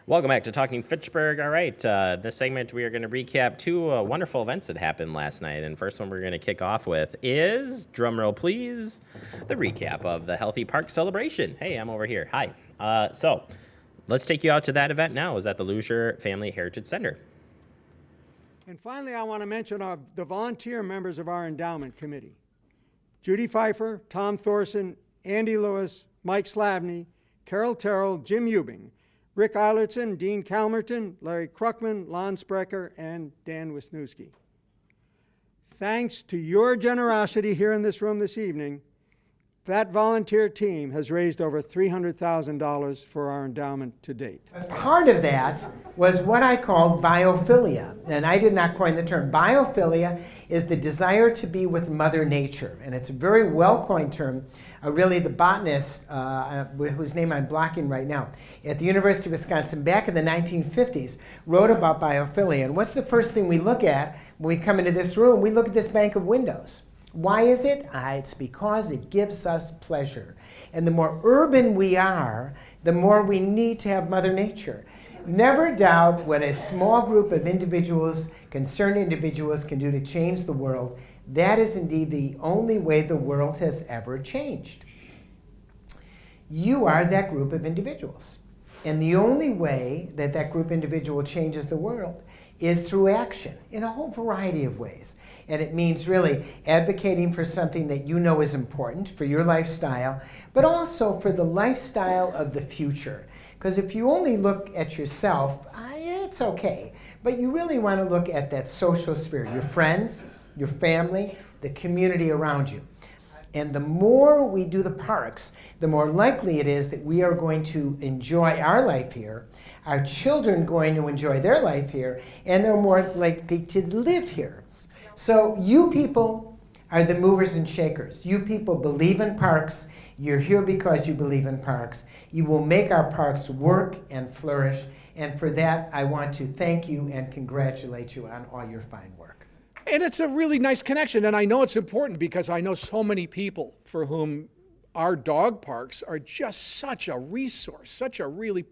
Welcome back to Talking Fitchburg. All right, this segment we are going to recap two wonderful events that happened last night. And first one we're going to kick off with is, drumroll please, the recap of the Halthy Park celebration. Hey, I'm over here. Hi. So let's take you out to that event now. It was at the Lussier Family Heritage Center. And finally, I want to mention the volunteer members of our endowment committee. Judy Pfeiffer, Tom Thorson, Andy Lewis, Mike Slavny, Carol Terrell, Jim Eubing, Rick Eilertson, Dean Calmerton, Larry Kruckman, Lon Sprecher, and Dan Wisniewski. Thanks to your generosity here in this room this evening, that volunteer team has raised over $300,000 for our endowment to date. Part of that was what I called biophilia, and I did not coin the term. Biophilia is the desire to be with Mother Nature, and it's a very well-coined term. Really, the botanist, whose name I'm blocking right now, at the University of Wisconsin back in the 1950s, wrote about biophilia. And what's the first thing we look at when we come into this room? We look at this bank of windows. Why is it? It's because it gives us pleasure. And the more urban we are, the more we need to have Mother Nature. Never doubt what a small group of individuals, concerned individuals, can do to change the world. That is indeed the only way the world has ever changed. You are that group of individuals. And the only way that that group individual changes the world is through action in a whole variety of ways. And it means really advocating for something that you know is important for your lifestyle, but also for the lifestyle of the future. Because if you only look at yourself, it's okay. But you really want to look at that social sphere, your friends, your family, the community around you. And the more we do the parks, the more likely it is that we are going to enjoy our life here, our children going to enjoy their life here, and they're more likely to live here. So you people are the movers and shakers. You people believe in parks. You're here because you believe in parks. You will make our parks work and flourish. And for that, I want to thank you and congratulate you on all your fine work. And it's a really nice connection, and I know it's important because I know so many people for whom our dog parks are just such a resource, such a really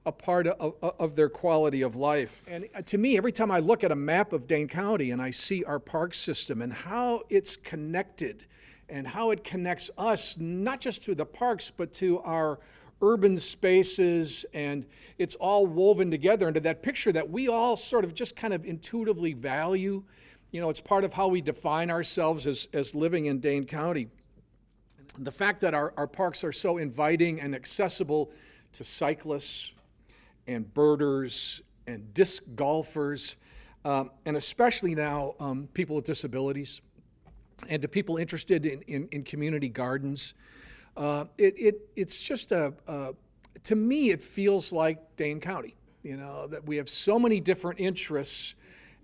a part of their quality of life. And to me, every time I look at a map of Dane County and I see our park system and how it's connected and how it connects us, not just to the parks, but to our urban spaces, and it's all woven together into that picture that we all sort of just kind of intuitively value. You know, it's part of how we define ourselves as living in Dane County. The fact that our parks are so inviting and accessible to cyclists and birders and disc golfers, and especially now people with disabilities, and to people interested in community gardens. It's just to me, it feels like Dane County, you know, that we have so many different interests,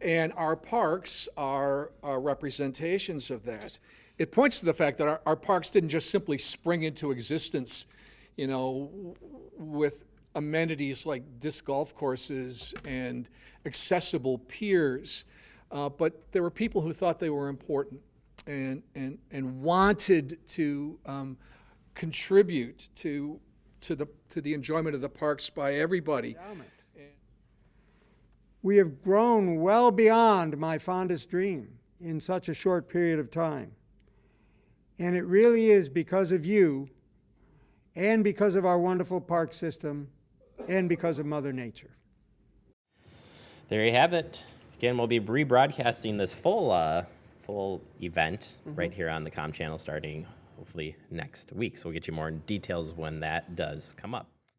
and our parks are representations of that. It points to the fact that our parks didn't just simply spring into existence, you know, with amenities like disc golf courses and accessible piers, but there were people who thought they were important and wanted to contribute to the enjoyment of the parks by everybody. We have grown well beyond my fondest dream in such a short period of time. And it really is because of you, and because of our wonderful park system, and because of Mother Nature. There you have it. Again, we'll be rebroadcasting this full event right here on the COM channel starting hopefully next week. So we'll get you more details when that does come up.